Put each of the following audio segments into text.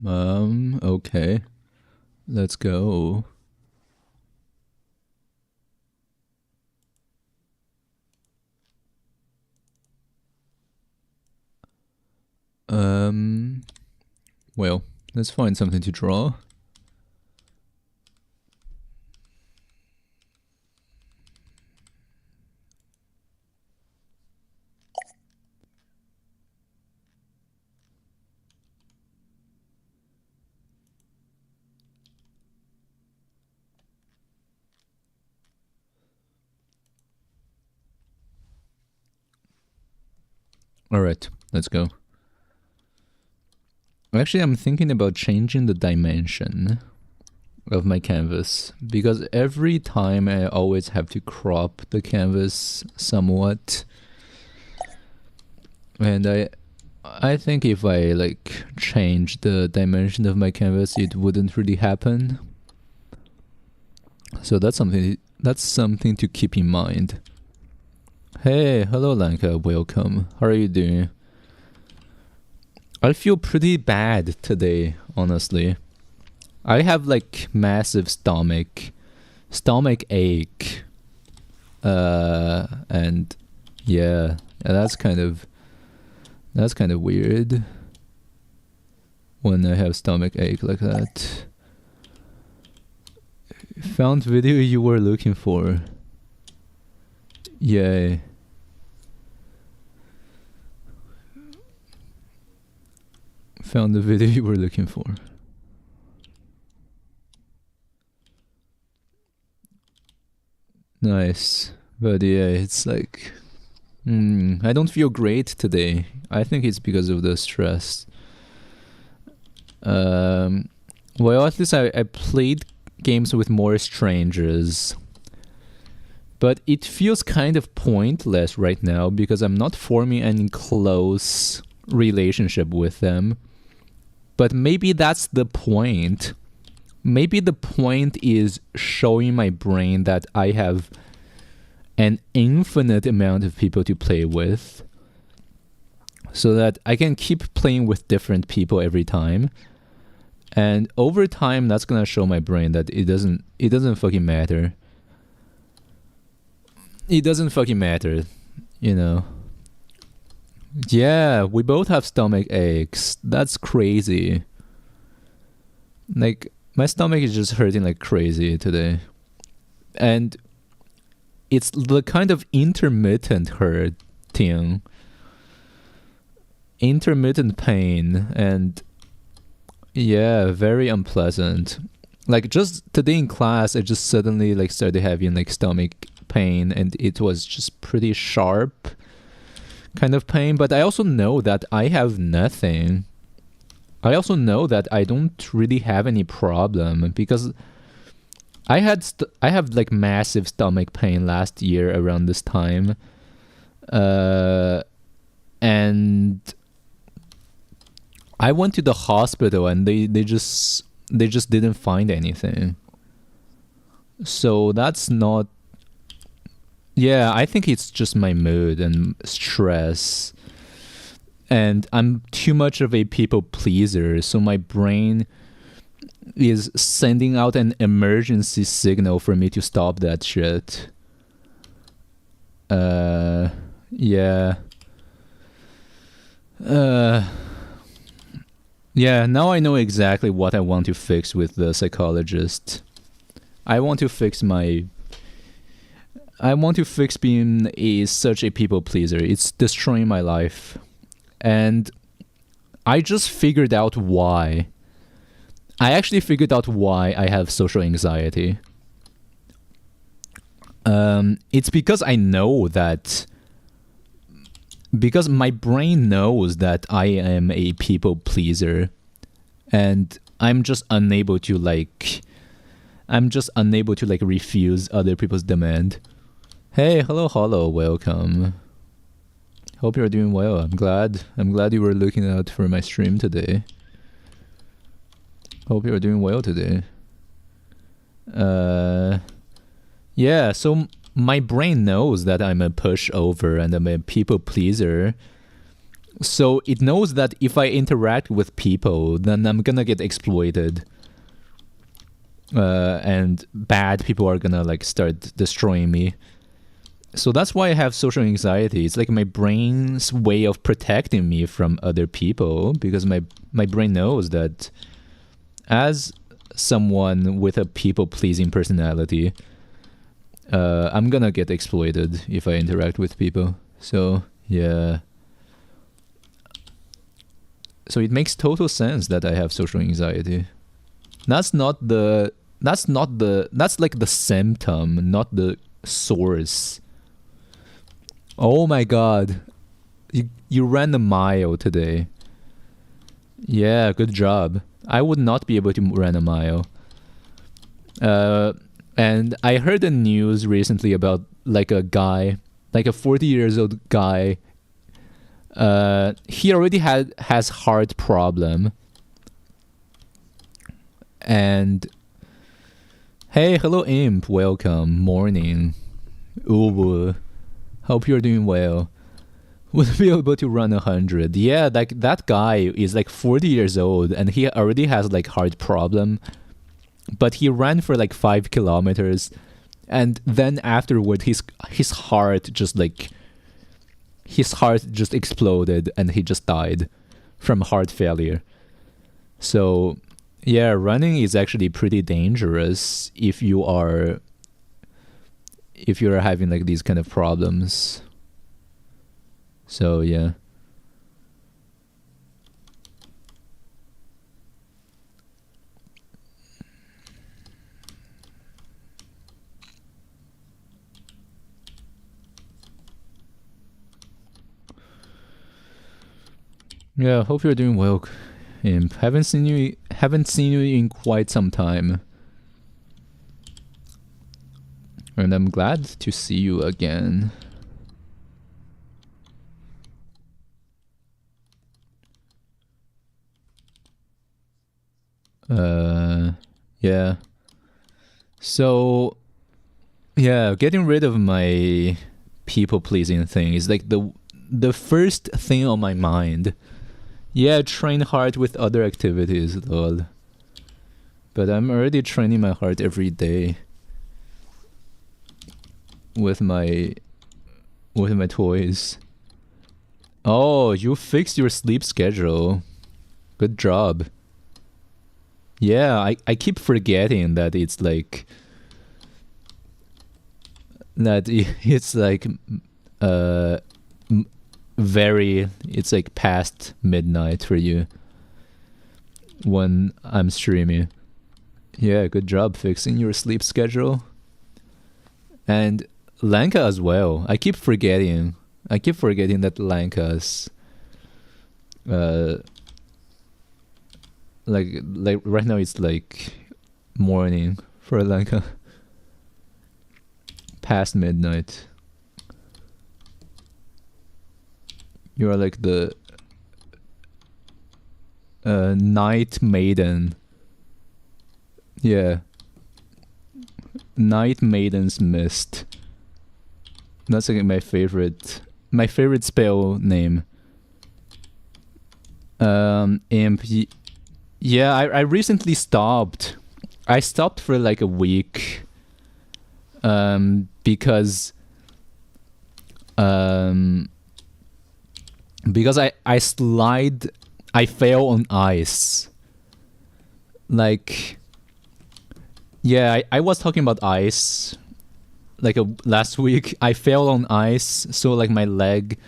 Okay. Let's go. Well, let's find something to draw. Alright, let's go. Actually, I'm thinking about changing the dimension of my canvas because every time I always have to crop the canvas somewhat. And I think if I like change the dimension of my canvas, it wouldn't really happen. So that's something to keep in mind. Hey, hello Lanka, welcome. How are you doing? I feel pretty bad today, honestly. I have like massive stomach ache. And yeah, that's kind of weird when I have stomach ache like that. Found video you were looking for. Yay. Found the video you were looking for. Nice. But yeah, it's like... I don't feel great today. I think it's because of the stress. Well, at least I played games with more strangers. But it feels kind of pointless right now because I'm not forming any close relationship with them. But maybe that's the point. Maybe the point is showing my brain that I have an infinite amount of people to play with so that I can keep playing with different people every time. And over time, that's gonna show my brain that it doesn't fucking matter. It doesn't fucking matter, you know. Yeah, we both have stomach aches. That's crazy. Like, my stomach is just hurting like crazy today. And it's the kind of intermittent hurting. Intermittent pain. And yeah, very unpleasant. Like, just today in class, I just suddenly like started having like stomach pain. And it was just pretty sharp kind of pain. But I also know that I have nothing. I also know that I don't really have any problem because I have like massive stomach pain last year around this time, and I went to the hospital and they just didn't find anything. So that's not. Yeah, I think it's just my mood and stress. And I'm too much of a people pleaser, so my brain is sending out an emergency signal for me to stop that shit. Yeah. Yeah, now I know exactly what I want to fix with the psychologist. I want to fix being such a people pleaser. It's destroying my life. And I just figured out why. I actually figured out why I have social anxiety. It's because I know that... Because my brain knows that I am a people pleaser. And I'm just unable to refuse other people's demand. Hey, hello, welcome. Hope you're doing well. I'm glad you were looking out for my stream today. Hope you're doing well today. Yeah, so my brain knows that I'm a pushover and I'm a people pleaser. So it knows that if I interact with people, then I'm gonna get exploited. And bad people are gonna like start destroying me. So that's why I have social anxiety. It's like my brain's way of protecting me from other people, because my brain knows that as someone with a people-pleasing personality, I'm gonna get exploited if I interact with people. So yeah. So it makes total sense that I have social anxiety. That's like the symptom, not the source. Oh my god. You ran a mile today. Yeah, good job. I would not be able to run a mile. And I heard the news recently about like a guy, like a 40 years old guy. He already has heart problem. And hey, hello Imp, welcome, morning. Uwu. Hope you're doing well. Would be able to run 100. Yeah, like that guy is like 40 years old and he already has like heart problem. But he ran for like 5 kilometers, and then afterward his heart just exploded and he just died from heart failure. So yeah, running is actually pretty dangerous if you're having like these kind of problems. So yeah. Yeah, hope you're doing well, Imp. Haven't seen you in quite some time. And I'm glad to see you again. Yeah. So yeah, getting rid of my people pleasing thing is like the first thing on my mind. Yeah, train hard with other activities, lol. But I'm already training my heart every day with my toys. Oh, you fixed your sleep schedule. Good job. Yeah, I keep forgetting that it's like it's like it's like past midnight for you when I'm streaming. Yeah, good job fixing your sleep schedule. And Lanka as well. I keep forgetting that Lanka's like right now it's like morning for Lanka. Past midnight. You are like the night maiden. Yeah. Night Maiden's Mist. That's like my favorite spell name. Imp. Yeah, I recently stopped. I stopped for like a week. Because I fell on ice. Like, yeah, I was talking about ice like last week. I fell on ice, so like my leg,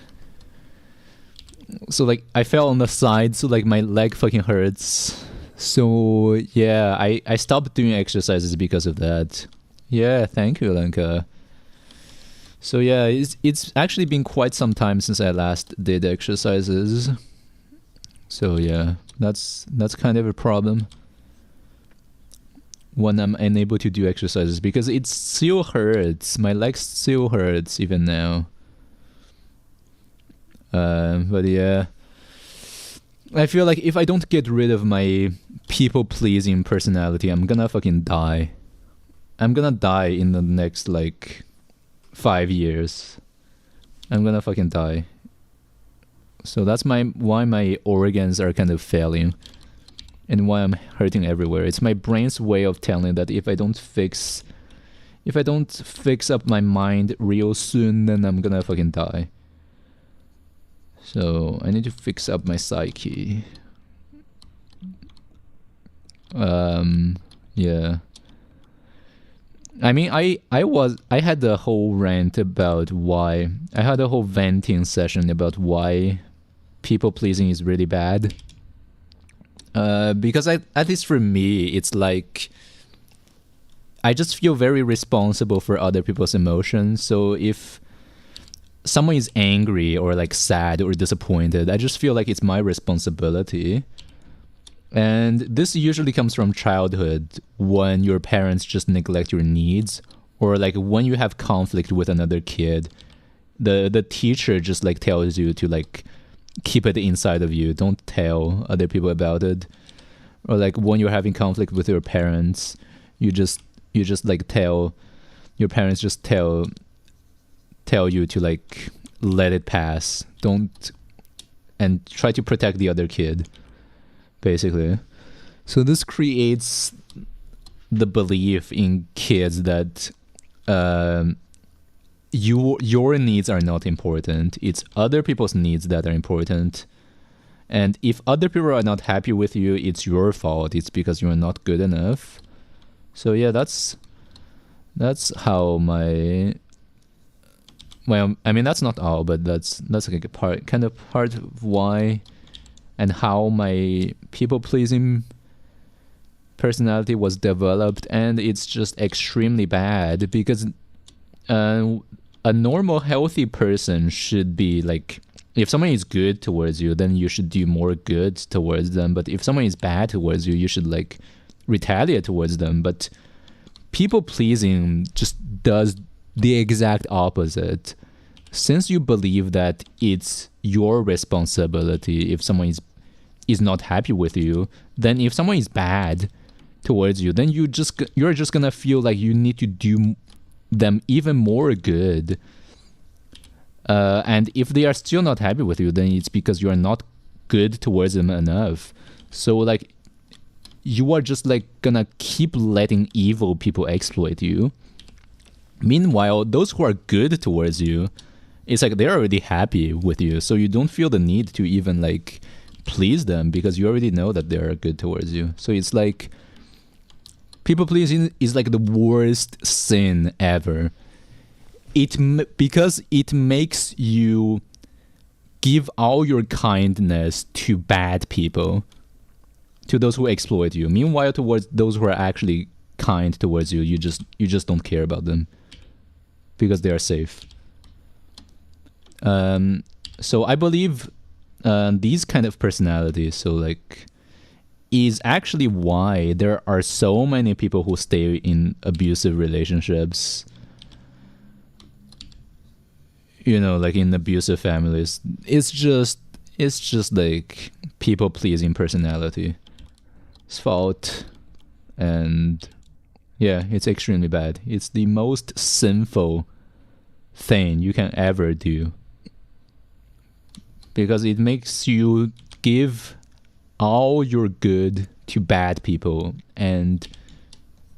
so like I fell on the side, so like my leg fucking hurts. So yeah, I stopped doing exercises because of that. Yeah, thank you, Lenka. So yeah, it's actually been quite some time since I last did exercises. So yeah, that's kind of a problem when I'm unable to do exercises, because it still hurts. My leg still hurts even now. But yeah, I feel like if I don't get rid of my people-pleasing personality, I'm gonna fucking die. I'm gonna die in the next like 5 years. I'm gonna fucking die So that's why my organs are kind of failing, and why I'm hurting everywhere. It's my brain's way of telling that if I don't fix up my mind real soon, then I'm gonna fucking die. So I need to fix up my psyche. Yeah. I mean, I had the whole rant about why, I had a whole venting session about why people pleasing is really bad. Because at least for me, it's like, I just feel very responsible for other people's emotions. So if someone is angry or like sad or disappointed, I just feel like it's my responsibility. And this usually comes from childhood, when your parents just neglect your needs, or like when you have conflict with another kid, the teacher just like tells you to like keep it inside of you, don't tell other people about it. Or like when you're having conflict with your parents, you just like tell your parents, just tell you to like let it pass, don't, and try to protect the other kid, basically. So this creates the belief in kids that your needs are not important, it's other people's needs that are important. And if other people are not happy with you, it's your fault, it's because you're not good enough. So yeah, that's how my, well, I mean, that's not all, but that's like a part of why and how my people-pleasing personality was developed. And it's just extremely bad, because a normal, healthy person should be like, if someone is good towards you, then you should do more good towards them. But if someone is bad towards you, you should like retaliate towards them. But people-pleasing just does the exact opposite. Since you believe that it's your responsibility if someone is not happy with you, then if someone is bad towards you, then you're just gonna feel like you need to do them even more good. And if they are still not happy with you, then it's because you are not good towards them enough. So like, you are just like gonna keep letting evil people exploit you. Meanwhile, those who are good towards you, it's like they're already happy with you, so you don't feel the need to even like please them, because you already know that they're good towards you. So it's like, people pleasing is like the worst sin ever. Because it makes you give all your kindness to bad people, to those who exploit you. Meanwhile, towards those who are actually kind towards you, you just don't care about them because they are safe. So I believe these kind of personalities, so like, is actually why there are so many people who stay in abusive relationships. You know, like in abusive families, it's just like people-pleasing personality. It's fault, and yeah, it's extremely bad. It's the most sinful thing you can ever do, because it makes you give all your good to bad people and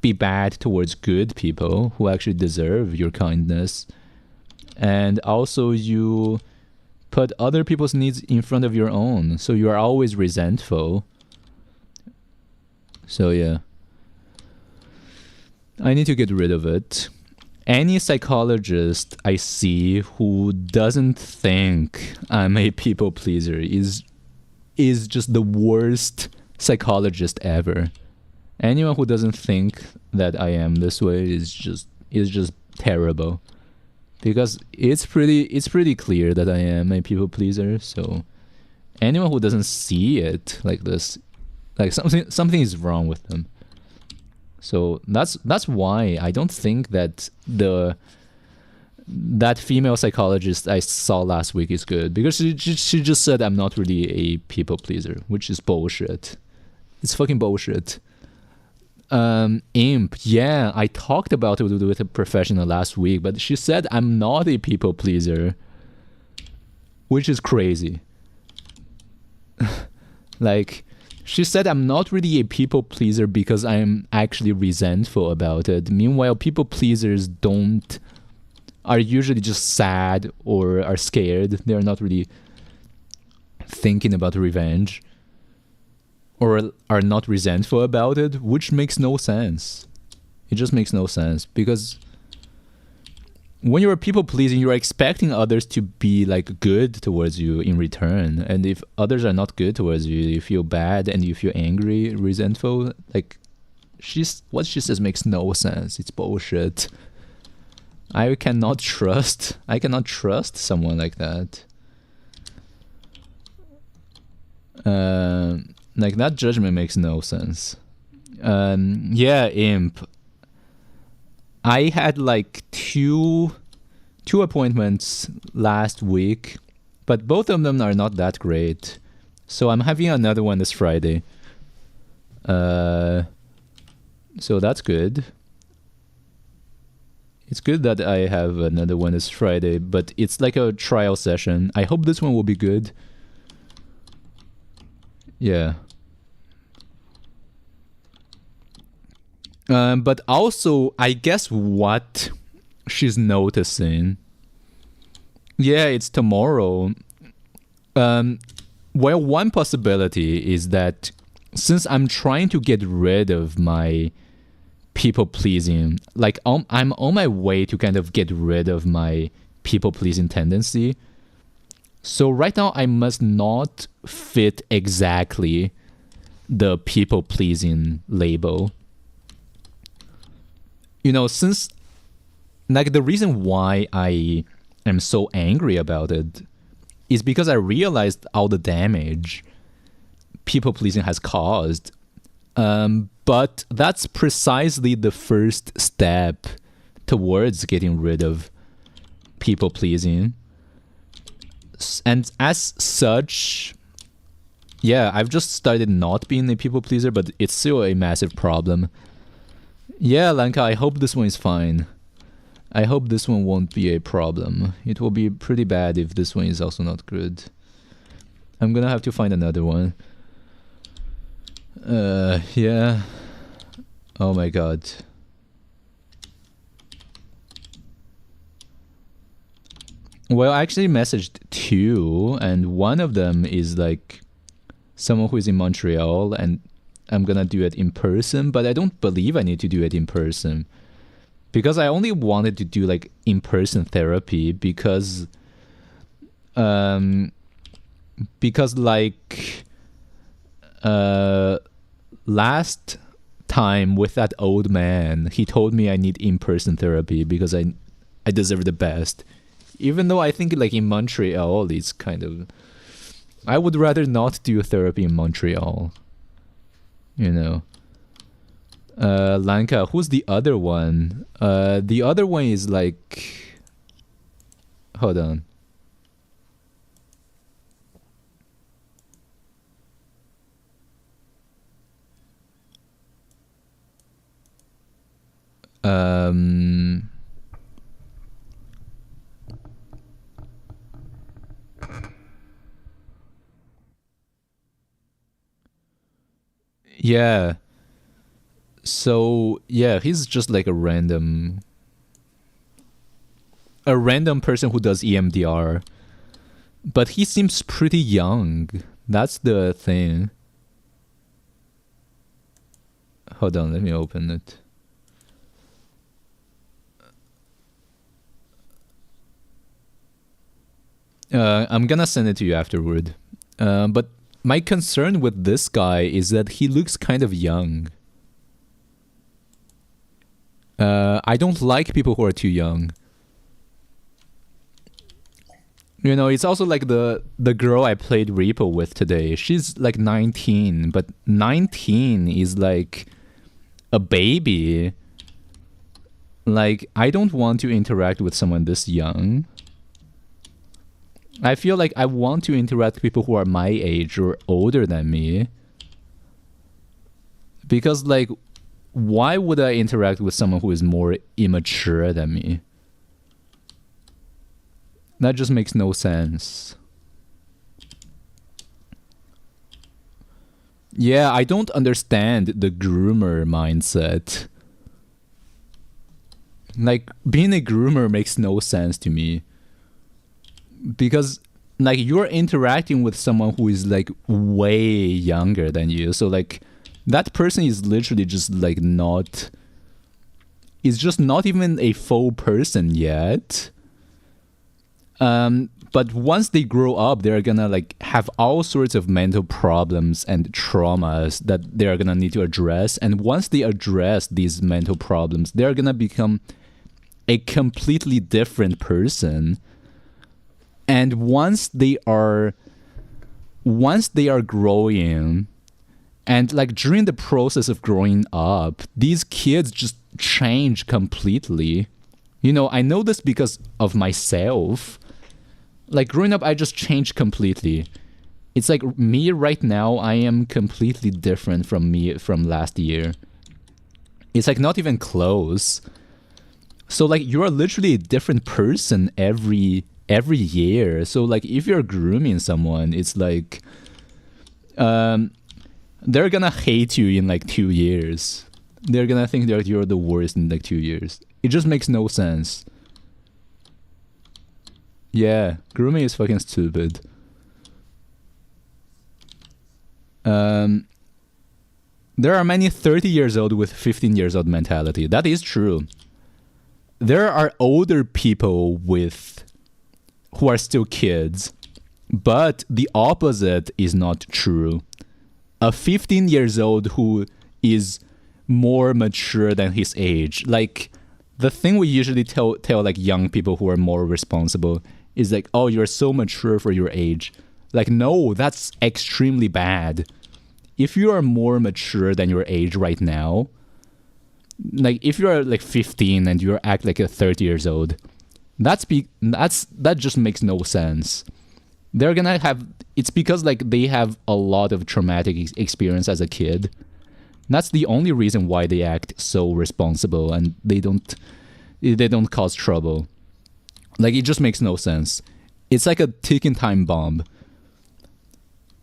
be bad towards good people who actually deserve your kindness. And also you put other people's needs in front of your own, so you are always resentful. So yeah, I need to get rid of it. Any psychologist I see who doesn't think I'm a people pleaser is just the worst psychologist ever. Anyone who doesn't think that I am this way is just terrible. Because it's pretty clear that I am a people pleaser. So anyone who doesn't see it like this, like something is wrong with them. So that's why I don't think that that female psychologist I saw last week is good, because she just said I'm not really a people pleaser, which is bullshit. It's fucking bullshit. Imp, yeah, I talked about it with a professional last week, but she said I'm not a people pleaser, which is crazy. Like, she said I'm not really a people pleaser because I'm actually resentful about it. Meanwhile, people pleasers are usually just sad or are scared. They're not really thinking about revenge or are not resentful about it, which makes no sense. It just makes no sense because when you're people pleasing, you're expecting others to be like good towards you in return. And if others are not good towards you, you feel bad and you feel angry, resentful. Like what she says makes no sense. It's bullshit. I cannot trust someone like that. Like that judgment makes no sense. Yeah, Imp. I had like two appointments last week, but both of them are not that great. So I'm having another one this Friday. So that's good. It's good that I have another one this Friday, but it's like a trial session. I hope this one will be good. Yeah. But also, I guess what she's noticing. Yeah, it's tomorrow. Well, one possibility is that since I'm trying to get rid of my people pleasing, like I'm on my way to kind of get rid of my people pleasing tendency. So right now, I must not fit exactly the people pleasing label. You know, since like the reason why I am so angry about it is because I realized all the damage people pleasing has caused. But that's precisely the first step towards getting rid of people pleasing. And as such, yeah, I've just started not being a people pleaser, but it's still a massive problem. Yeah, Lanka, I hope this one is fine. I hope this one won't be a problem. It will be pretty bad if this one is also not good. I'm gonna have to find another one. Yeah. Oh my god. Well, I actually messaged two, and one of them is like someone who is in Montreal, and I'm gonna do it in person, but I don't believe I need to do it in person. Because I only wanted to do like in-person therapy because like last time with that old man, he told me I need in-person therapy because I deserve the best. Even though I think like in Montreal it's kind of, I would rather not do therapy in Montreal. You know. Lanka, who's the other one? The other one is like, hold on. Yeah. So yeah, he's just like a random person who does EMDR. But he seems pretty young. That's the thing. Hold on, let me open it. I'm gonna send it to you afterward. But my concern with this guy is that he looks kind of young. I don't like people who are too young. You know, it's also like the girl I played Repo with today. She's like 19, but 19 is like a baby. Like, I don't want to interact with someone this young. I feel like I want to interact with people who are my age or older than me. Because, like, why would I interact with someone who is more immature than me? That just makes no sense. Yeah, I don't understand the groomer mindset. Like, being a groomer makes no sense to me. Because, like, you're interacting with someone who is, like, way younger than you. So, like, that person is literally just, like, not... is just not even a full person yet. But once they grow up, they're gonna like have all sorts of mental problems and traumas that they're gonna need to address. And once they address these mental problems, they're gonna become a completely different person. And once they are growing, and like during the process of growing up, these kids just change completely. You know, I know this because of myself. Like growing up, I just changed completely. It's like me right now, I am completely different from me from last year. It's like not even close. So like you're literally a different person every year. So like if you're grooming someone, it's like they're gonna hate you in like 2 years. They're gonna think that you're the worst in like 2 years. It just makes no sense. Yeah, grooming is fucking stupid. There are many 30 years old with 15 years old mentality. That is true. There are older people who are still kids, but the opposite is not true. A 15 years old who is more mature than his age. Like the thing we usually tell like young people who are more responsible is like, oh, you're so mature for your age. Like, no, that's extremely bad. If you are more mature than your age right now, like if you're like 15 and you act like a 30 years old, that just makes no sense. They're gonna have, it's because like they have a lot of traumatic experience as a kid. That's the only reason why they act so responsible and they don't cause trouble. Like it just makes no sense. It's like a ticking time bomb.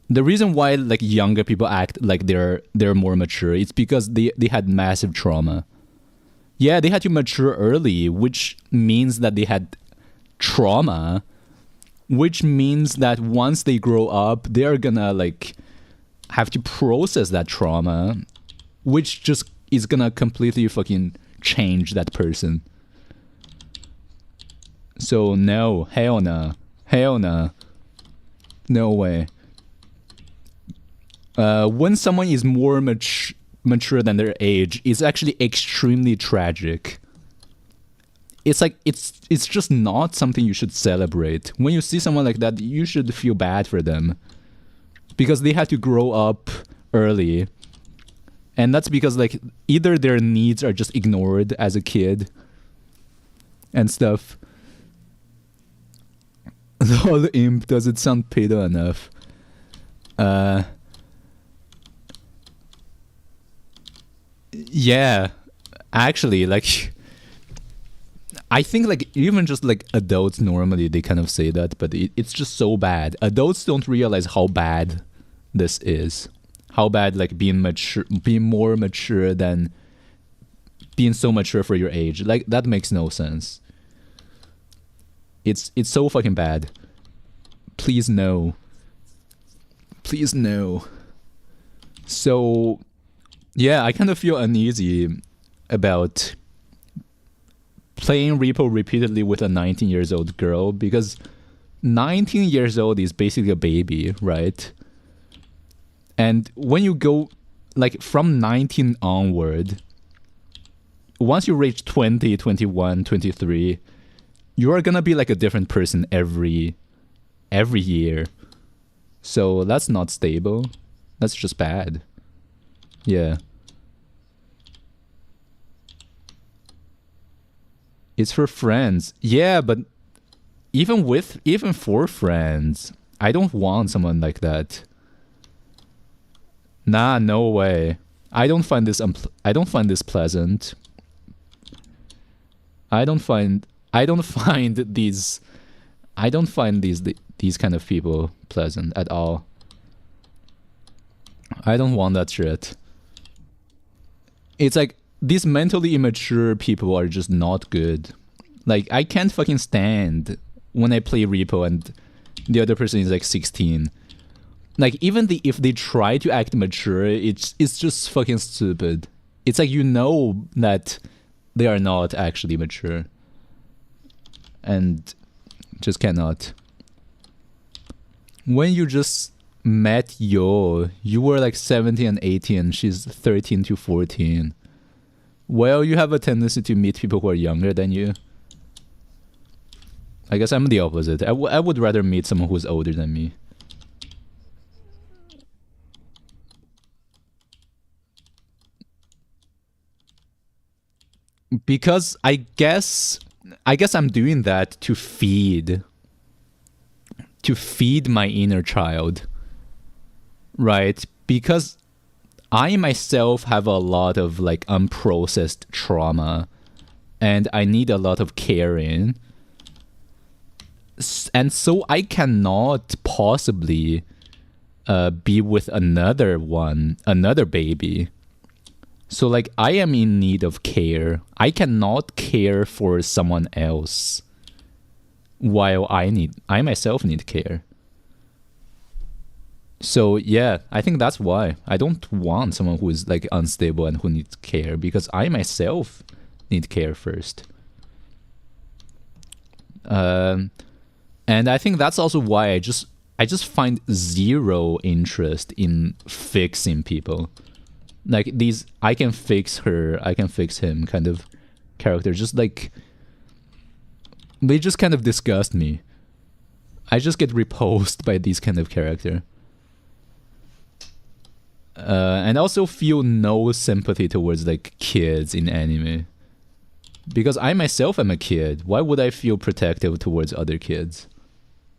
The reason why like younger people act like they're more mature, it's because they had massive trauma. Yeah, they had to mature early, which means that they had trauma, which means that once they grow up, they're gonna like have to process that trauma, which just is gonna completely fucking change that person. So no, hell nah. Hell nah. No way. When someone is more mature than their age, it's actually extremely tragic. It's like, it's just not something you should celebrate. When you see someone like that, you should feel bad for them. Because they had to grow up early. And that's because like either their needs are just ignored as a kid and stuff. The imp doesn't sound pedo enough. Yeah, actually, like I think like even just like adults normally they kind of say that, but it's just so bad. Adults don't realize how bad this is. How bad like being more mature than being so mature for your age. Like that makes no sense. It's so fucking bad. Please no. Please no. So yeah, I kind of feel uneasy about playing Repo repeatedly with a 19 years old girl because 19 years old is basically a baby, right? And when you go like from 19 onward, once you reach 20, 21, 23, you are gonna be like a different person every year. So that's not stable. That's just bad. Yeah. It's for friends. Yeah, but even for friends, I don't want someone like that. Nah, no way. I don't find this pleasant. I don't find these kind of people pleasant at all. I don't want that shit. It's like these mentally immature people are just not good. Like I can't fucking stand when I play Repo and the other person is like 16. Like even if they try to act mature, it's just fucking stupid. It's like you know that they are not actually mature. And just cannot. When you just met Yo, you were like 17 and 18 and she's 13 to 14. Well, you have a tendency to meet people who are younger than you. I guess I'm the opposite. I would rather meet someone who's older than me. Because I guess I'm doing that to feed my inner child. Right? Because I myself have a lot of like unprocessed trauma and I need a lot of caring. And so I cannot possibly be with another baby. So like I am in need of care. I cannot care for someone else while I myself need care. So yeah, I think that's why I don't want someone who is like unstable and who needs care, because I myself need care first. And I think that's also why I just find zero interest in fixing people. Like these I can fix her, I can fix him kind of characters, just like they just kind of disgust me. I just get repulsed by these kind of character. And also feel no sympathy towards like kids in anime. Because I myself am a kid. Why would I feel protective towards other kids?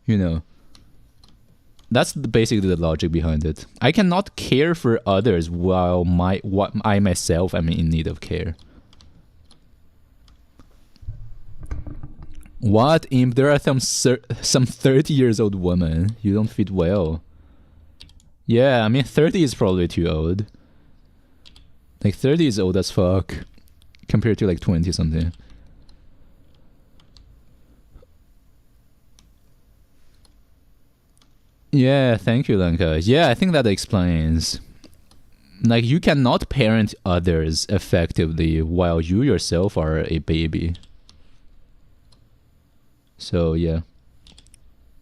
You know. That's basically the logic behind it. I cannot care for others while I myself am in need of care. What, Imp? There are some 30 years old women. You don't fit well. Yeah, I mean 30 is probably too old. Like 30 is old as fuck compared to like 20 something. Yeah, thank you, Lanka. Yeah, I think that explains. Like you cannot parent others effectively while you yourself are a baby. So yeah.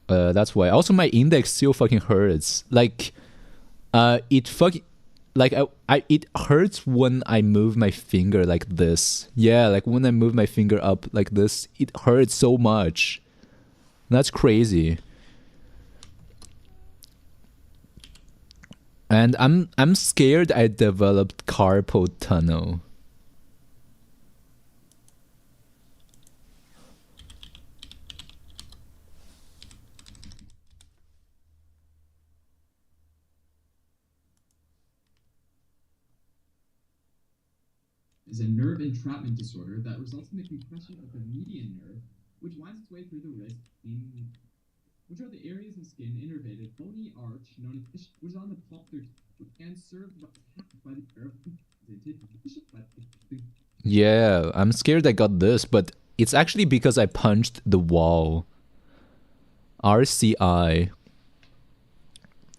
That's why. Also my index still fucking hurts. Like it hurts when I move my finger like this. Yeah, like when I move my finger up like this, it hurts so much. That's crazy. And I'm scared I developed carpal tunnel. Is a nerve entrapment disorder that results in the compression of the median nerve, which winds its way through the wrist, which are the areas of skin innervated bony arch known as which is on the palm and served by the nerve. Yeah, I'm scared I got this, but it's actually because I punched the wall. RCI.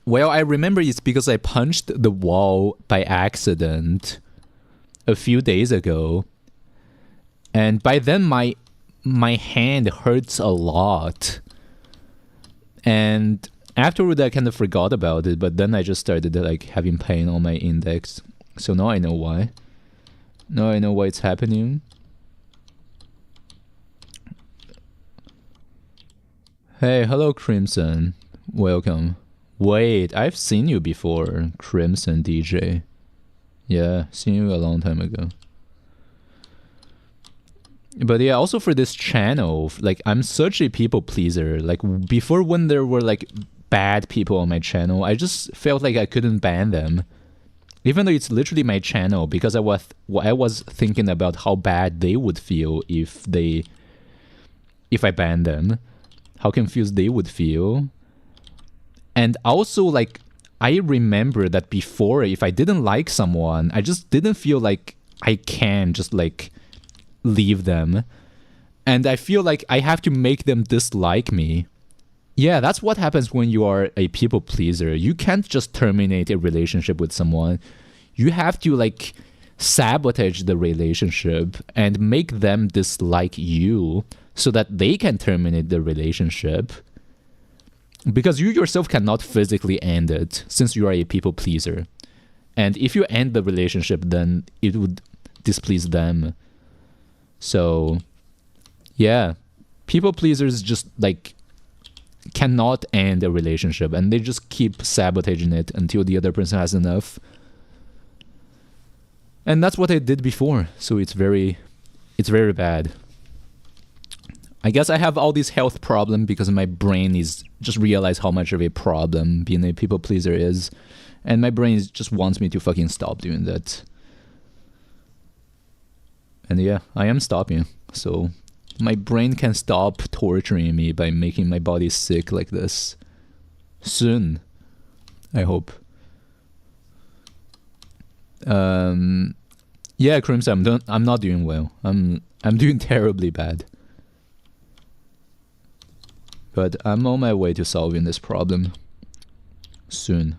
Well, I remember it's because I punched the wall by accident a few days ago. And by then my hand hurts a lot. And afterward I kind of forgot about it, but then I just started like having pain on my index. So now I know why. Now I know why it's happening. Hey, hello Crimson. Welcome. Wait, I've seen you before, Crimson DJ. Yeah, seen you a long time ago. But yeah, also for this channel, like I'm such a people pleaser. Like before, when there were like bad people on my channel, I just felt like I couldn't ban them, even though it's literally my channel, because I was thinking about how bad they would feel if I banned them, how confused they would feel. And also like I remember that before, if I didn't like someone, I just didn't feel like I can just like leave them. And I feel like I have to make them dislike me. Yeah, that's what happens when you are a people pleaser. You can't just terminate a relationship with someone. You have to like sabotage the relationship and make them dislike you so that they can terminate the relationship. Because you yourself cannot physically end it since you are a people pleaser. And if you end the relationship, then it would displease them. So, yeah, people pleasers just like cannot end a relationship and they just keep sabotaging it until the other person has enough. And that's what I did before, so it's very bad. I guess I have all these health problems because my brain is just realize how much of a problem being a people pleaser is, and my brain just wants me to fucking stop doing that. And yeah, I am stopping, so my brain can stop torturing me by making my body sick like this. Soon, I hope. Yeah, Crimson, I'm not doing well. I'm doing terribly bad. But I'm on my way to solving this problem soon.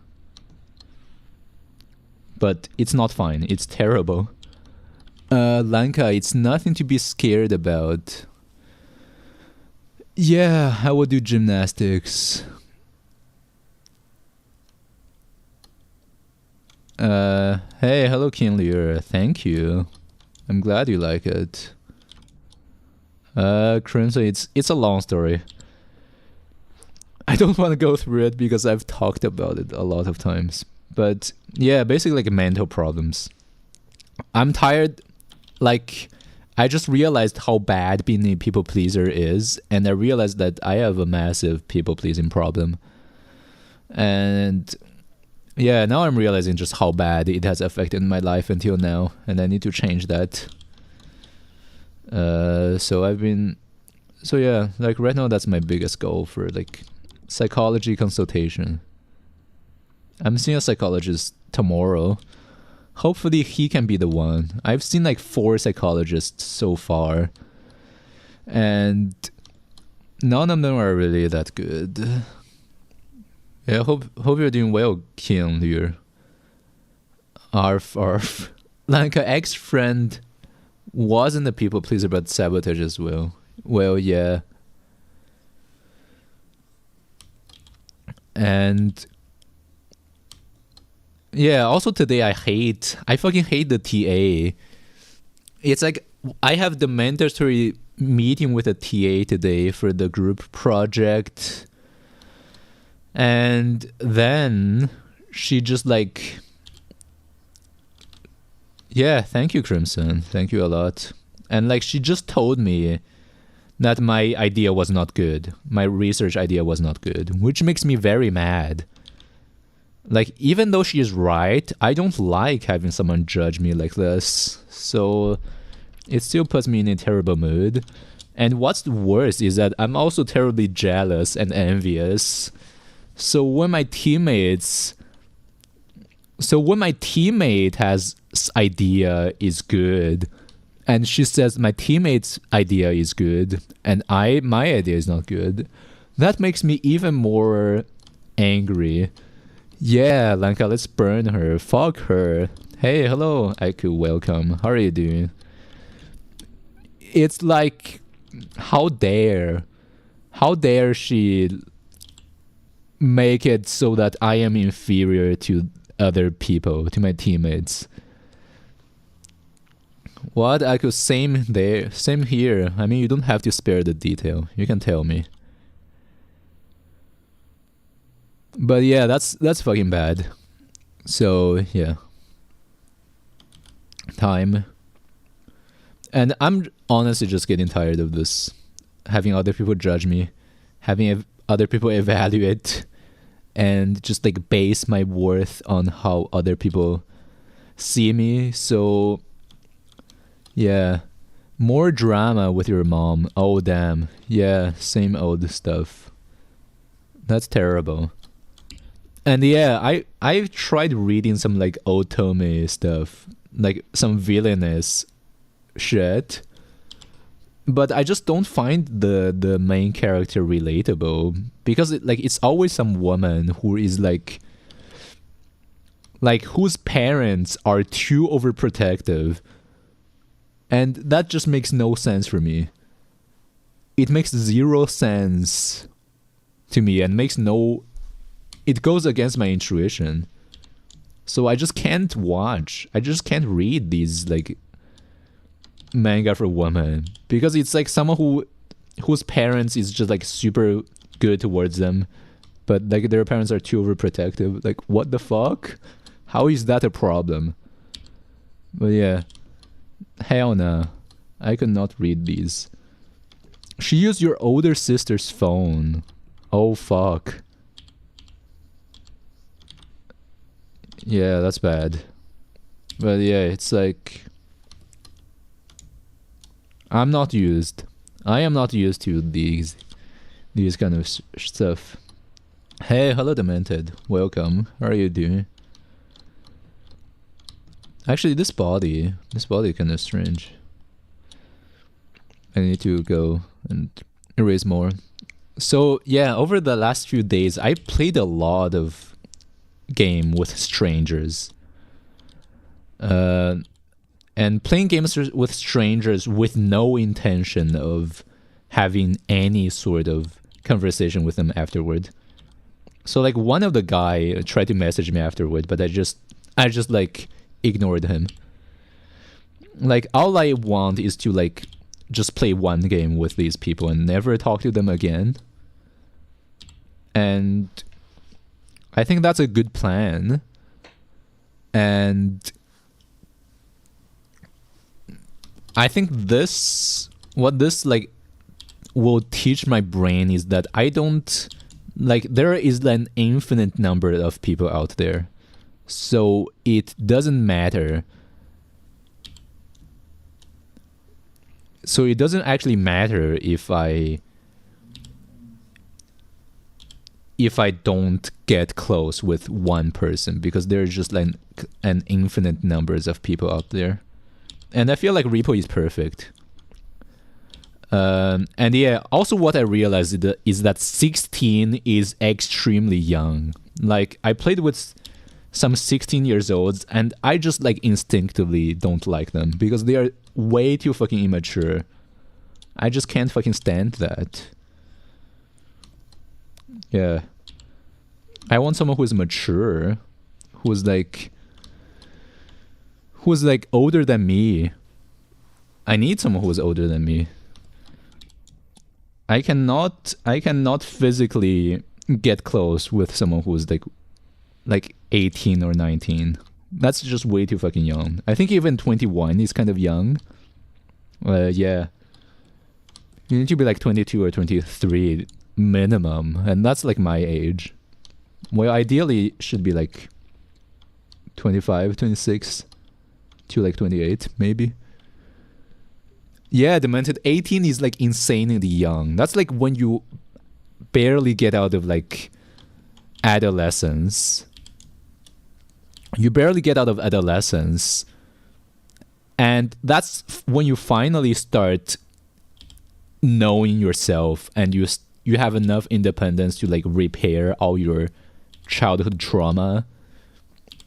But it's not fine. It's terrible. Lanka, it's nothing to be scared about. Yeah, I will do gymnastics. Hey, hello King Lear. Thank you. I'm glad you like it. Crimson, it's a long story. I don't want to go through it because I've talked about it a lot of times. But yeah, basically like mental problems. I'm tired. Like, I just realized how bad being a people pleaser is, and I realized that I have a massive people pleasing problem. And yeah, now I'm realizing just how bad it has affected my life until now, and I need to change that. So yeah, like right now that's my biggest goal for like psychology consultation. I'm seeing a psychologist tomorrow. Hopefully he can be the one. I've seen like 4 psychologists so far, and none of them are really that good. Yeah, hope you're doing well, Kim. Here, arf arf. Like an ex-friend wasn't a people pleaser, but sabotage as well. Well, yeah. And yeah, also today I fucking hate the TA. It's like I have the mandatory meeting with a TA today for the group project. And then she just like, yeah, thank you, Crimson. Thank you a lot. And like she just told me that my idea was not good. My research idea was not good, which makes me very mad. Like, even though she is right, I don't like having someone judge me like this. So it still puts me in a terrible mood. And what's worse is that I'm also terribly jealous and envious. So when my teammate has idea is good, and she says my teammate's idea is good, and my idea is not good, that makes me even more angry. Yeah, Lanka, let's burn her. Fuck her. Hey, hello, Aiku, welcome. How are you doing? It's like, how dare she make it so that I am inferior to other people, to my teammates. What? Aiku, same there, same here. I mean, you don't have to spare the detail. You can tell me. But yeah, that's fucking bad. So yeah, time. And I'm honestly just getting tired of this, having other people judge me, having other people evaluate, and just like base my worth on how other people see me. So yeah, more drama with your mom. Oh damn, yeah, same old stuff. That's terrible. And yeah, I tried reading some like otome stuff, like some villainous shit, but I just don't find the main character relatable because it's always some woman who is like whose parents are too overprotective, and that just makes no sense for me. It makes zero sense to me and makes no, it goes against my intuition. So I just can't watch. I just can't read these like manga for women because it's like someone whose parents is just like super good towards them, but like their parents are too overprotective. Like what the fuck? How is that a problem? But yeah, hell no. I could not read these. She used your older sister's phone. Oh fuck. Yeah, that's bad. But yeah, it's like I am not used to these kind of stuff. Hey, hello Demented. Welcome. How are you doing? Actually, this body kind of strange. I need to go and erase more. So yeah, over the last few days, I played a lot of game with strangers. And playing games with strangers with no intention of having any sort of conversation with them afterward. So like one of the guy tried to message me afterward, but I just like ignored him. Like all I want is to like just play one game with these people and never talk to them again. And I think that's a good plan. And I think what this like will teach my brain is that I don't like there is an infinite number of people out there. So it doesn't matter. So it doesn't actually matter if I don't get close with one person because there's just like an infinite numbers of people out there. And I feel like Repo is perfect. And yeah, also what I realized is that 16 is extremely young. Like I played with some 16 years olds and I just like instinctively don't like them because they are way too fucking immature. I just can't fucking stand that. Yeah. I want someone who is mature, who's like older than me. I need someone who is older than me. I cannot physically get close with someone who is like 18 or 19. That's just way too fucking young. I think even 21 is kind of young. Yeah. You need to be like 22 or 23 minimum, and that's like my age. Well, ideally should be like 25, 26 to like 28 maybe. Yeah, Demented 18 is like insanely young. That's like when you barely get out of like adolescence. You barely get out of adolescence. And that's when you finally start knowing yourself and you have enough independence to like repair all your childhood trauma.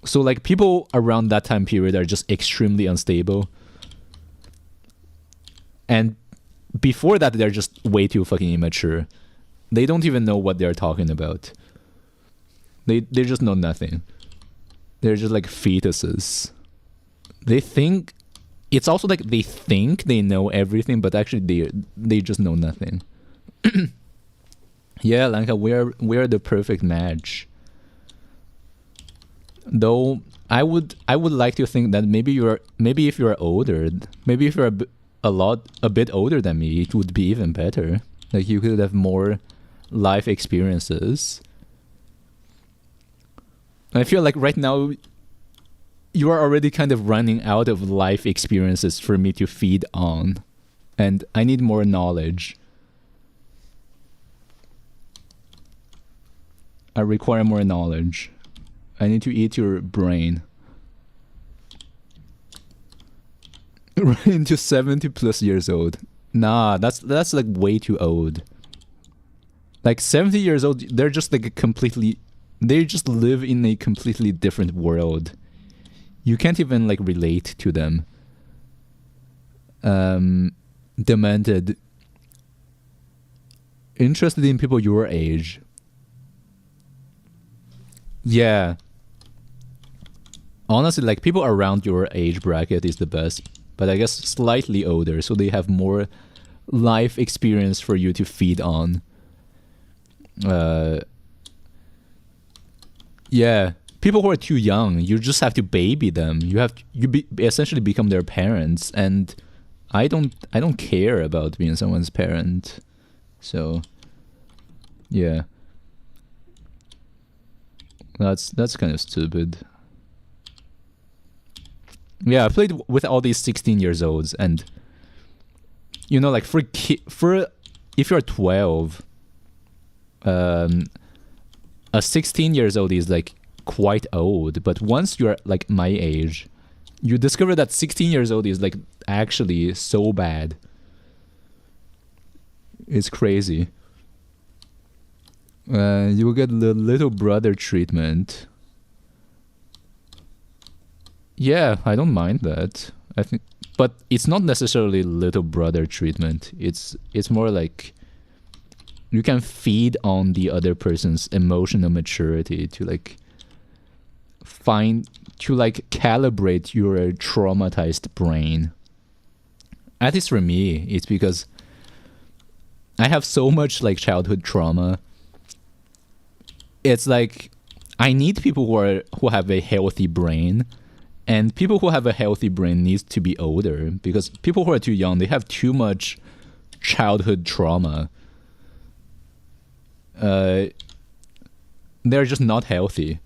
So like people around that time period are just extremely unstable. And before that, they're just way too fucking immature. They don't even know what they're talking about. They just know nothing. They're just like fetuses. They think it's also like they think they know everything, but actually they just know nothing. Yeah, Lanka, we're the perfect match. Though I would like to think that maybe if you're older, maybe if you're a bit older than me, it would be even better. Like you could have more life experiences. I feel like right now you are already kind of running out of life experiences for me to feed on, and I need more knowledge. I require more knowledge. I need to eat your brain. Into 70 plus years old. Nah, that's like way too old. Like 70 years old, they're just like a completely, they just live in a completely different world. You can't even like relate to them. Demented. Interested in people your age. Yeah. Honestly, like people around your age bracket is the best, but I guess slightly older, so they have more life experience for you to feed on. Yeah, people who are too young, you just have to baby them. You essentially become their parents, and I don't care about being someone's parent. So yeah. That's kind of stupid. Yeah, I played with all these 16 years olds, and you know, like for if you're 12, a 16 years old is like quite old, but once you're like my age, you discover that 16 years old is like actually so bad. It's crazy. You will get the little brother treatment. Yeah, I don't mind that. I think, but it's not necessarily little brother treatment. It's more like you can feed on the other person's emotional maturity to like calibrate your traumatized brain. At least for me, it's because I have so much like childhood trauma. It's like I need people who have a healthy brain, and people who have a healthy brain needs to be older, because people who are too young, they have too much childhood trauma. They're just not healthy.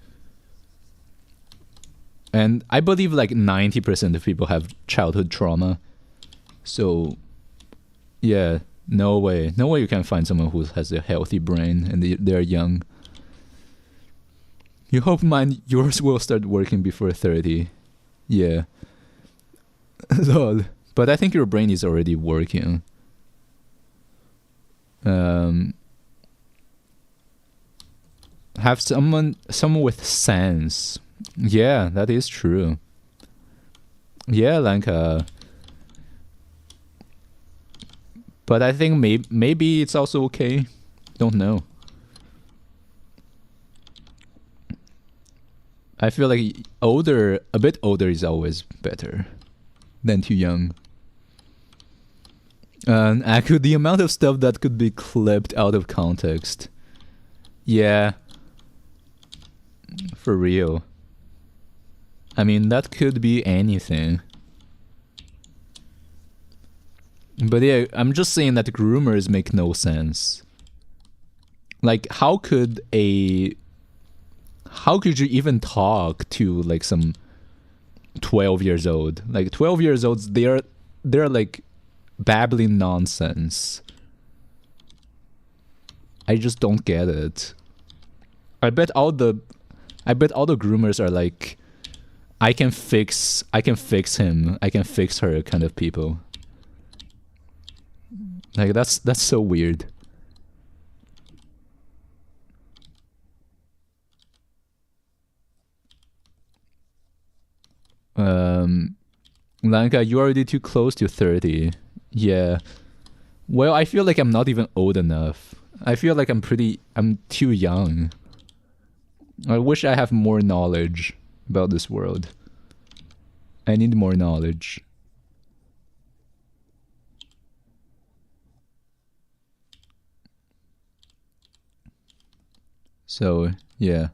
And I believe like 90% of people have childhood trauma. So yeah, no way you can find someone who has a healthy brain and they're young. You hope yours will start working before 30. Yeah. Lol. But I think your brain is already working. Have someone with sense. Yeah, that is true. Yeah, Lanka. But I think maybe it's also okay. Don't know. I feel like a bit older is always better than too young. And the amount of stuff that could be clipped out of context. Yeah. For real. I mean, that could be anything. But yeah, I'm just saying that groomers make no sense. Like, how could you even talk to like some 12 years old? Like 12 years olds, they're like babbling nonsense. I just don't get it. I bet all the groomers are like, I can fix him, I can fix her kind of people. Like that's so weird. Lanka, you're already too close to 30. Yeah. Well, I feel like I'm not even old enough. I feel like I'm too young. I wish I have more knowledge about this world. I need more knowledge. So, yeah.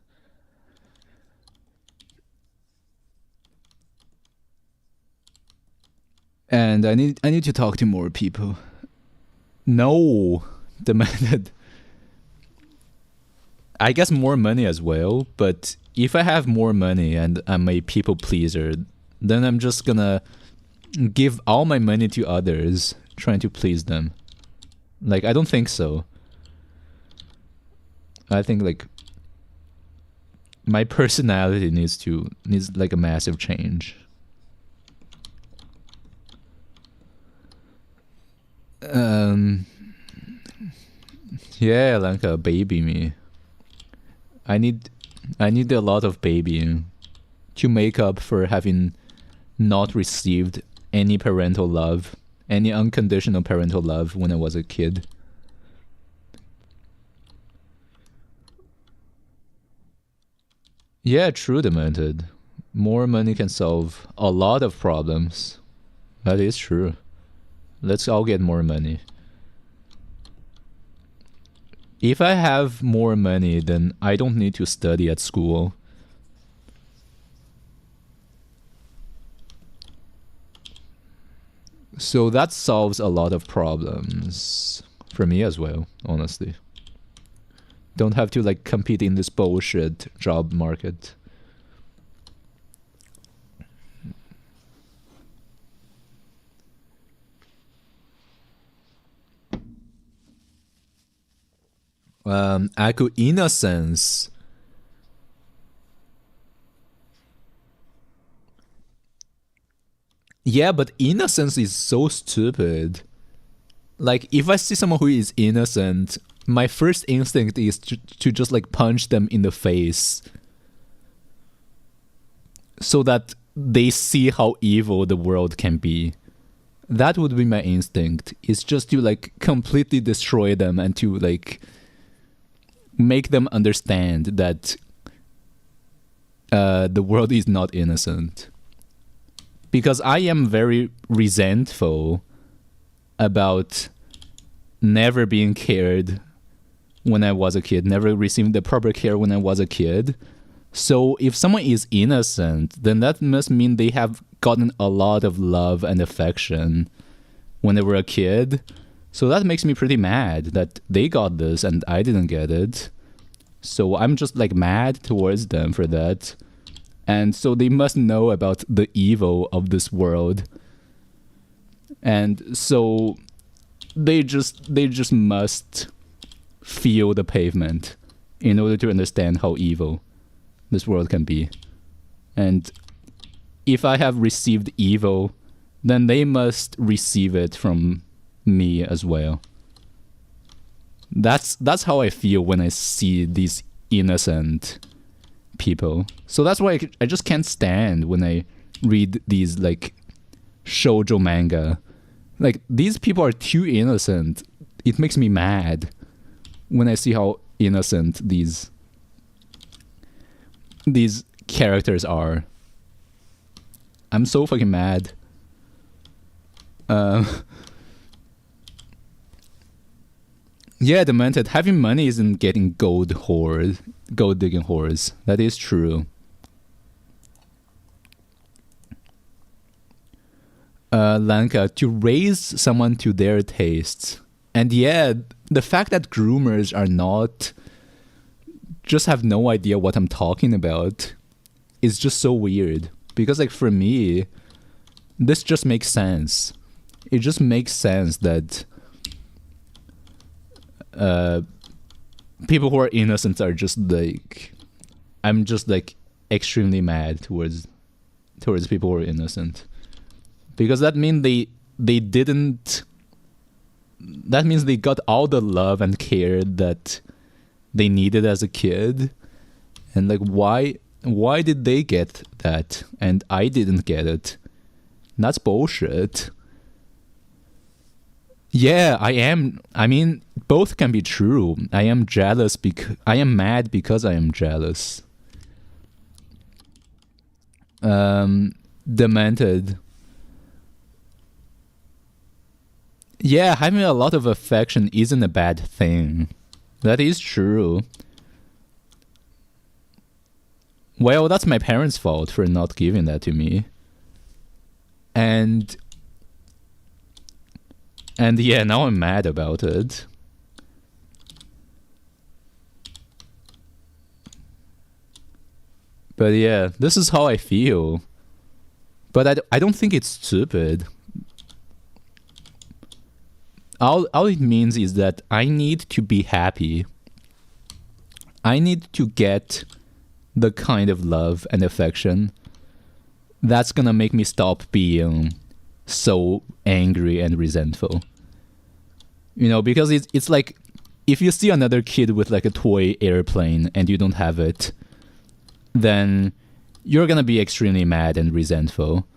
And I need to talk to more people. No, demanded. I guess more money as well, but if I have more money and I'm a people pleaser, then I'm just gonna give all my money to others, trying to please them. Like, I don't think so. I think like my personality needs like a massive change. Yeah, like a baby me. I need a lot of babying to make up for having not received any parental love, any unconditional parental love when I was a kid. Yeah, true, Demented. More money can solve a lot of problems. That is true. Let's all get more money. If I have more money, then I don't need to study at school. So that solves a lot of problems for me as well, honestly. Don't have to like compete in this bullshit job market. Aku innocence. Yeah, but innocence is so stupid. Like, if I see someone who is innocent, my first instinct is to just like punch them in the face so that they see how evil the world can be. That would be my instinct. It's just to like completely destroy them and to like make them understand that the world is not innocent. Because I am very resentful about never being cared when I was a kid, never receiving the proper care when I was a kid. So if someone is innocent, then that must mean they have gotten a lot of love and affection when they were a kid. So that makes me pretty mad that they got this and I didn't get it. So I'm just like mad towards them for that. And so they must know about the evil of this world. And so they just must feel the pavement in order to understand how evil this world can be. And if I have received evil, then they must receive it from me as well. That's how I feel when I see these innocent people. So that's why I just can't stand when I read these like shoujo manga. Like, these people are too innocent. It makes me mad when I see how innocent these characters are. I'm so fucking mad. Yeah, Demented, having money isn't getting gold digging whores. That is true. Lanka, to raise someone to their tastes. And yeah, the fact that groomers are not, just have no idea what I'm talking about is just so weird. Because like for me, this just makes sense. It just makes sense that people who are innocent are just like, I'm just like extremely mad towards people who are innocent. Because that means they didn't, that means they got all the love and care that they needed as a kid. And like, why did they get that and I didn't get it? That's bullshit. Yeah, I am. I mean, both can be true. I am jealous because I am mad because I am jealous. Demented. Yeah, having a lot of affection isn't a bad thing. That is true. Well, that's my parents' fault for not giving that to me. And yeah, now I'm mad about it. But yeah, this is how I feel. But I don't think it's stupid. All it means is that I need to be happy. I need to get the kind of love and affection that's gonna make me stop being so angry and resentful. You know, because it's like, if you see another kid with like a toy airplane and you don't have it, then you're gonna be extremely mad and resentful.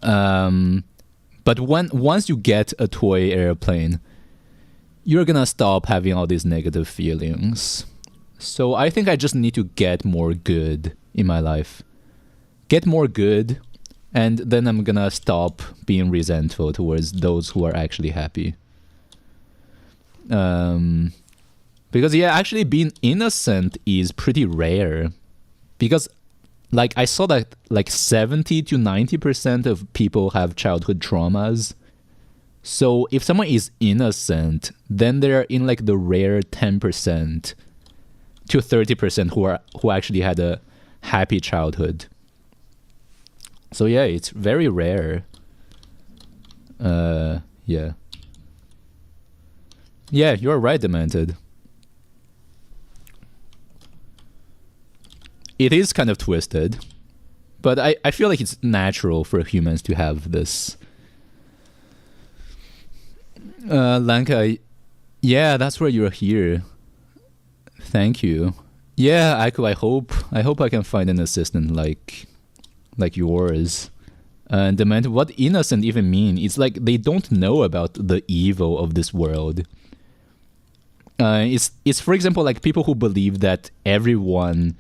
But once you get a toy airplane, you're gonna stop having all these negative feelings. So I think I just need to get more good in my life. Get more good, and then I'm gonna stop being resentful towards those who are actually happy. Because yeah, actually being innocent is pretty rare. Because like I saw that like 70 to 90% of people have childhood traumas. So if someone is innocent, then they're in like the rare 10% to 30% who actually had a happy childhood. So yeah, it's very rare. Yeah. Yeah, you're right, Demented. It is kind of twisted, but I feel like it's natural for humans to have this. Lanka, yeah, that's where you're here. Thank you. Yeah, Aku, I hope I can find an assistant like yours. And Demented, what innocent even mean? It's like they don't know about the evil of this world. It's for example like people who believe that everyone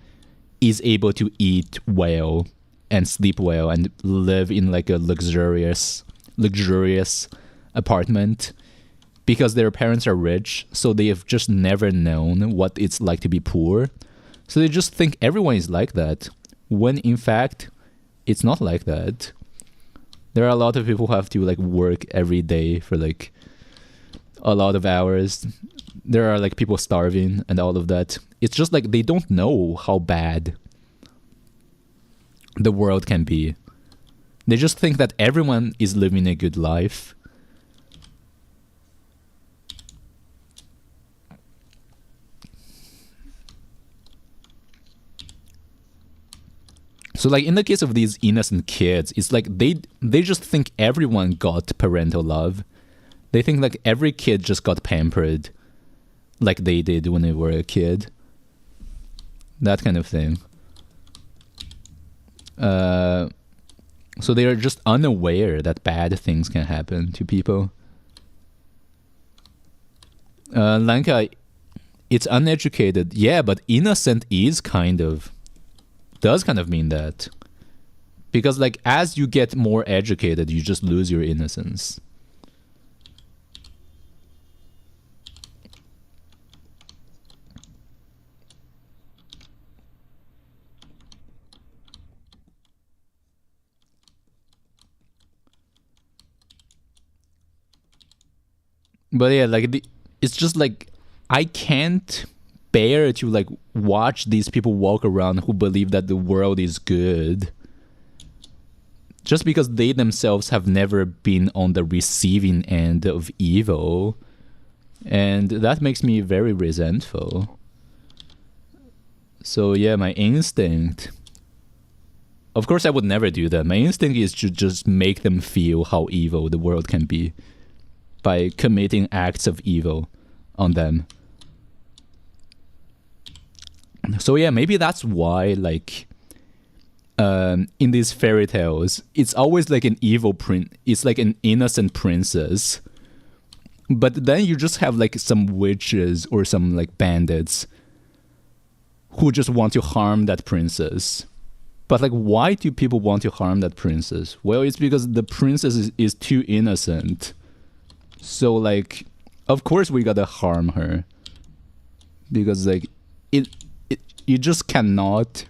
is able to eat well and sleep well and live in like a luxurious apartment because their parents are rich, so they have just never known what it's like to be poor. So they just think everyone is like that, when in fact it's not like that. There are a lot of people who have to like work every day for like a lot of hours. There are like people starving and all of that. It's just like they don't know how bad the world can be. They just think that everyone is living a good life. So like in the case of these innocent kids, it's like they just think everyone got parental love. They think like every kid just got pampered like they did when they were a kid. That kind of thing. So they are just unaware that bad things can happen to people. Lanka, it's uneducated. Yeah, but innocent does kind of mean that. Because like as you get more educated, you just lose your innocence. But yeah, like it's just like I can't bear to like watch these people walk around who believe that the world is good just because they themselves have never been on the receiving end of evil, and that makes me very resentful. So yeah, my instinct, of course I would never do that. My instinct is to just make them feel how evil the world can be by committing acts of evil on them. So yeah, maybe that's why like in these fairy tales it's always like an evil it's like an innocent princess, but then you just have like some witches or some like bandits who just want to harm that princess. But like, why do people want to harm that princess? Well, it's because the princess is too innocent. So like, of course we gotta harm her, because like you just cannot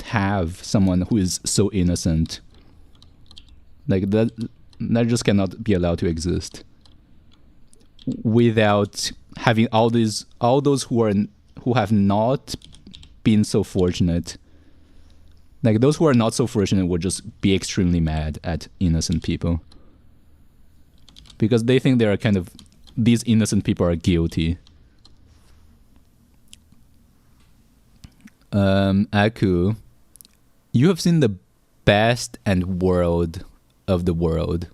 have someone who is so innocent. Like that just cannot be allowed to exist without having all those who have not been so fortunate. Like those who are not so fortunate would just be extremely mad at innocent people, because they think these innocent people are guilty. Aku, you have seen the best and world of the world.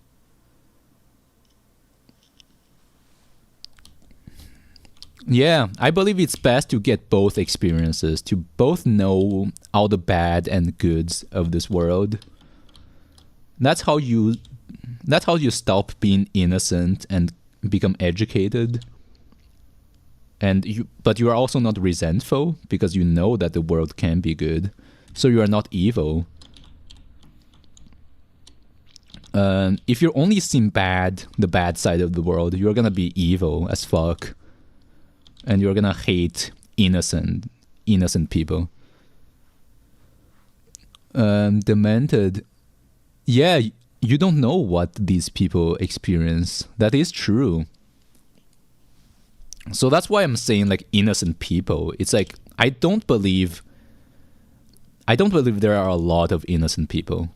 Yeah, I believe it's best to get both experiences, to both know all the bad and goods of this world. That's how you stop being innocent and become educated. But you are also not resentful because you know that the world can be good. So you are not evil. If you're only seeing the bad side of the world, you're gonna be evil as fuck. And you're gonna hate innocent people. Demented. Yeah, you don't know what these people experience. That is true. So that's why I'm saying like innocent people. It's like I don't believe there are a lot of innocent people.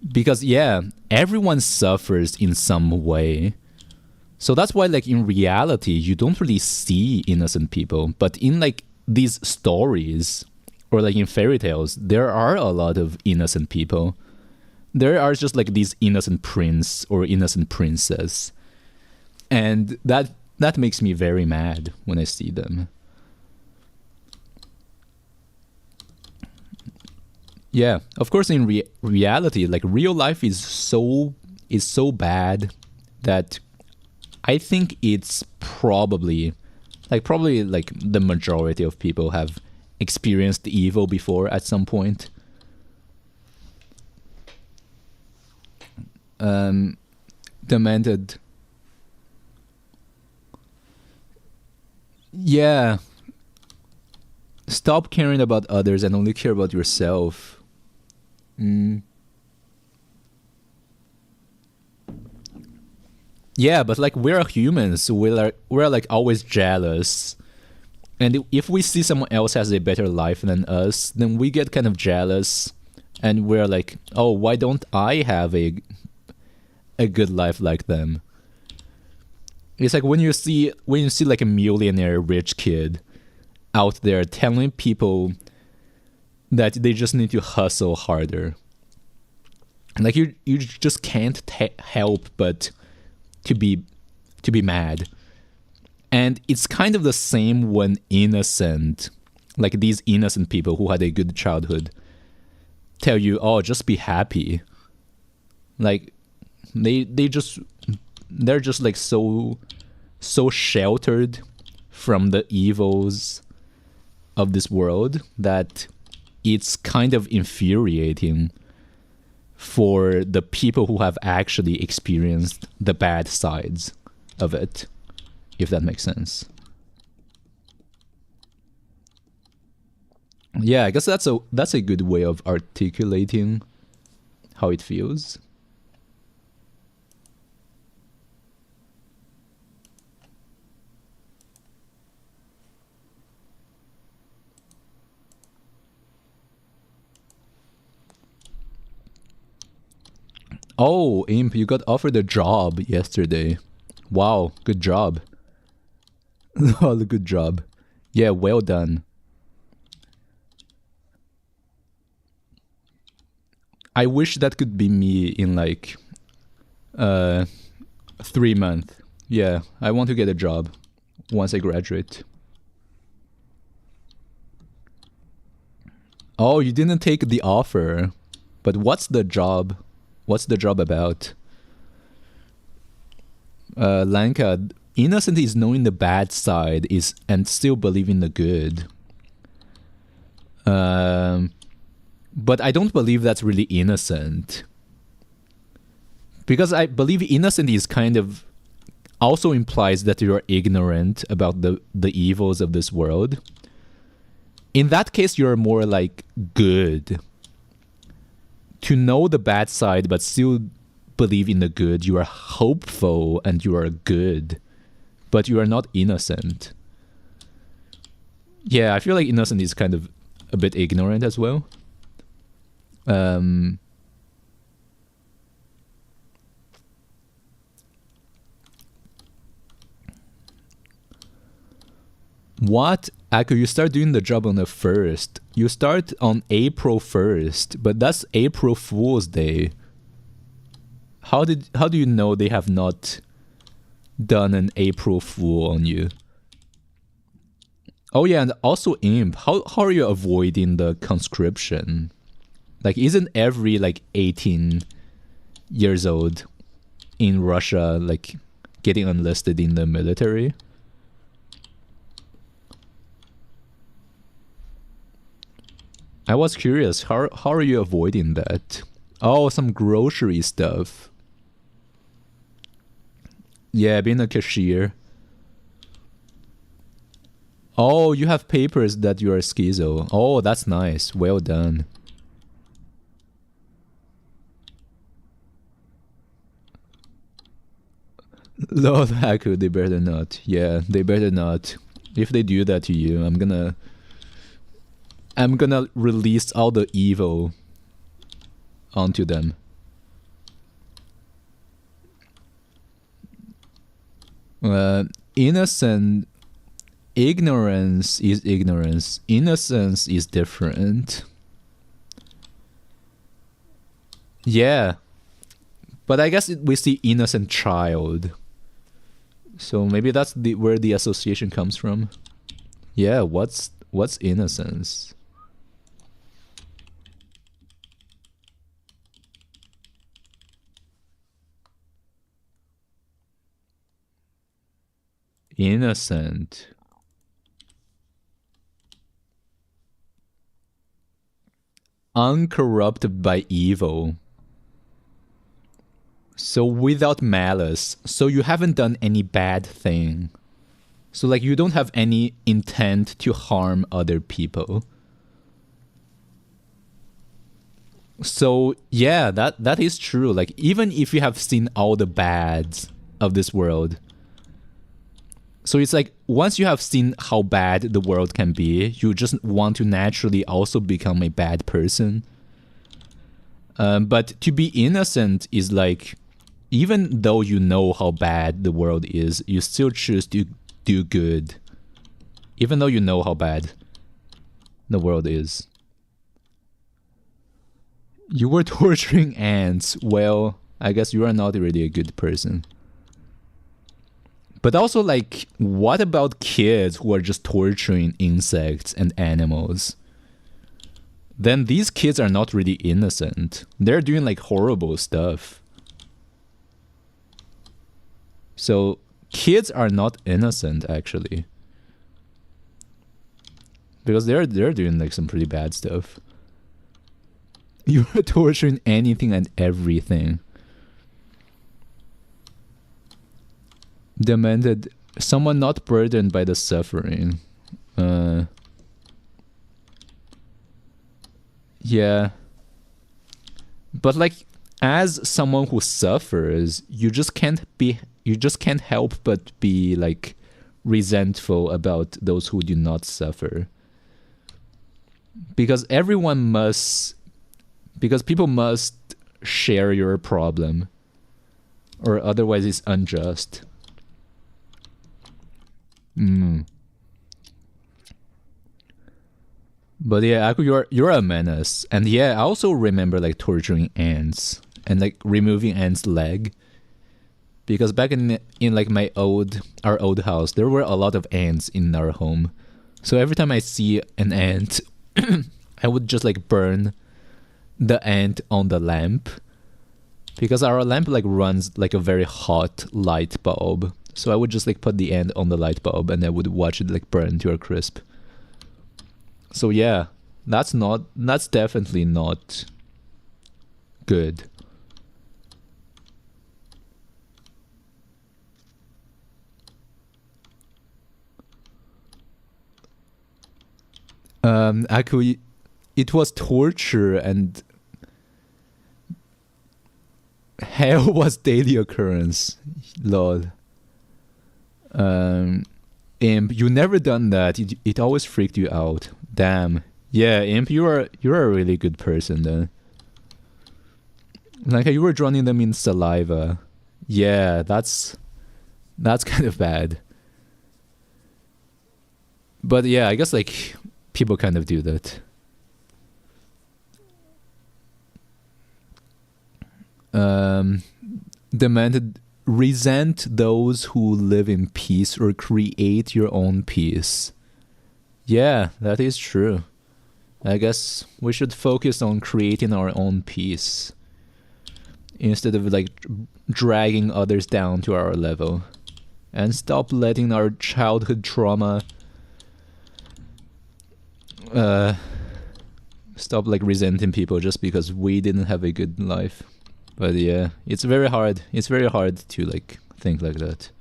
Because yeah, everyone suffers in some way. So that's why like in reality you don't really see innocent people, but in like these stories or like in fairy tales there are a lot of innocent people. There are just like these innocent prince or innocent princess. And that makes me very mad when I see them. Yeah, of course in reality like real life is so bad that I think it's probably like the majority of people have experienced evil before at some point. Demented. Yeah. Stop caring about others and only care about yourself. Yeah, but like we're humans, we're like always jealous. And if we see someone else has a better life than us, then we get kind of jealous and we're like, "Oh, why don't I have a good life like them?" It's like when you see like a millionaire rich kid out there telling people that they just need to hustle harder. Like you just can't help but to be mad. And it's kind of the same when like these innocent people who had a good childhood tell you, "Oh, just be happy." Like they're just like so sheltered from the evils of this world that it's kind of infuriating for the people who have actually experienced the bad sides of it, if that makes sense. Yeah, I guess that's a good way of articulating how it feels. Oh, Imp, you got offered a job yesterday. Wow, good job. Oh, good job. Yeah, well done. I wish that could be me in like 3 months. Yeah, I want to get a job once I graduate. Oh, you didn't take the offer. But what's the job? What's the job about? Lanka, innocent is knowing the bad side and still believing the good. But I don't believe that's really innocent. Because I believe innocent is kind of also implies that you're ignorant about the evils of this world. In that case, you're more like good. To know the bad side but still believe in the good, you are hopeful and you are good. But you are not innocent. Yeah, I feel like innocent is kind of a bit ignorant as well. What Aku, you start doing the job on the 1st. You start on April 1st, but that's April Fool's Day. How do you know they have not done an April Fool on you? Oh yeah, and also Imp. How are you avoiding the conscription? Like, isn't every like 18 years old in Russia like getting enlisted in the military? I was curious, how are you avoiding that? Oh, some grocery stuff. Yeah, being a cashier. Oh, you have papers that you are schizo. Oh, that's nice. Well done. Lord Haku, they better not. Yeah, they better not. If they do that to you, I'm gonna release all the evil onto them. Innocent ignorance is ignorance. Innocence is different. Yeah. But I guess we see innocent child. So maybe that's where the association comes from. Yeah, what's innocence? Innocent. Uncorrupted by evil. So without malice. So you haven't done any bad thing. So like you don't have any intent to harm other people. So yeah, that is true. Like even if you have seen all the bads of this world. So it's like once you have seen how bad the world can be, you just want to naturally also become a bad person. But to be innocent is like, even though you know how bad the world is, you still choose to do good. Even though you know how bad the world is. You were torturing ants. Well, I guess you are not really a good person. But also, like, what about kids who are just torturing insects and animals? Then these kids are not really innocent. They're doing, like, horrible stuff. So, kids are not innocent, actually. Because they're doing, like, some pretty bad stuff. You're torturing anything and everything. Demanded someone not burdened by the suffering. Yeah. But like, as someone who suffers, you just can't help but be like resentful about those who do not suffer. Because people must share your problem, or otherwise it's unjust. But yeah, Aku, you're a menace. And yeah, I also remember like torturing ants and like removing ants' leg. Because back in like our old house, there were a lot of ants in our home. So every time I see an ant, I would just like burn the ant on the lamp. Because our lamp like runs like a very hot light bulb. So I would just like put the ant on the light bulb and I would watch it like burn to a crisp. So yeah, that's definitely not good. Aku, it was torture and hell was daily occurrence. Lol. Imp, you never done that. It always freaked you out. Damn. Yeah, Imp, you're a really good person then. Like you were drowning them in saliva. Yeah, that's kind of bad. But yeah, I guess like people kind of do that. Um, Demanded, resent those who live in peace or create your own peace. Yeah, that is true. I guess we should focus on creating our own peace instead of like dragging others down to our level, and stop letting our childhood trauma stop like resenting people just because we didn't have a good life. But yeah, it's very hard. It's very hard to like think like that.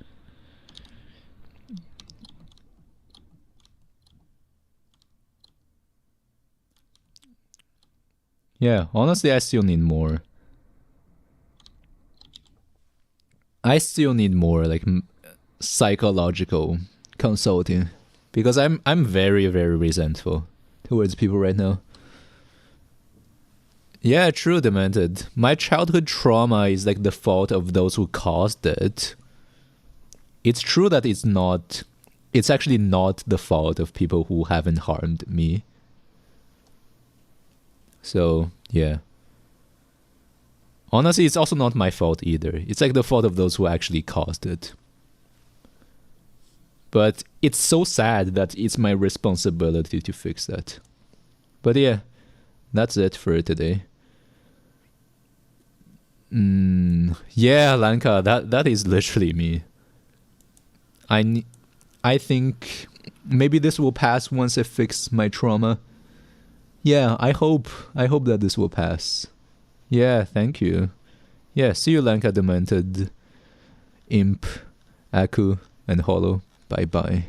Yeah, honestly, I still need more. I still need more like psychological consulting because I'm very very resentful towards people right now. Yeah, true, Demented. My childhood trauma is like the fault of those who caused it. It's true that it's actually not the fault of people who haven't harmed me. So, yeah. Honestly, it's also not my fault either. It's like the fault of those who actually caused it. But it's so sad that it's my responsibility to fix that. But yeah, that's it for today. Yeah, Lanka, that is literally me. I think maybe this will pass once I fix my trauma. Yeah, I hope that this will pass. Yeah, thank you. Yeah, see you, Lanka Demented, Imp, Aku, and Hollow. Bye bye.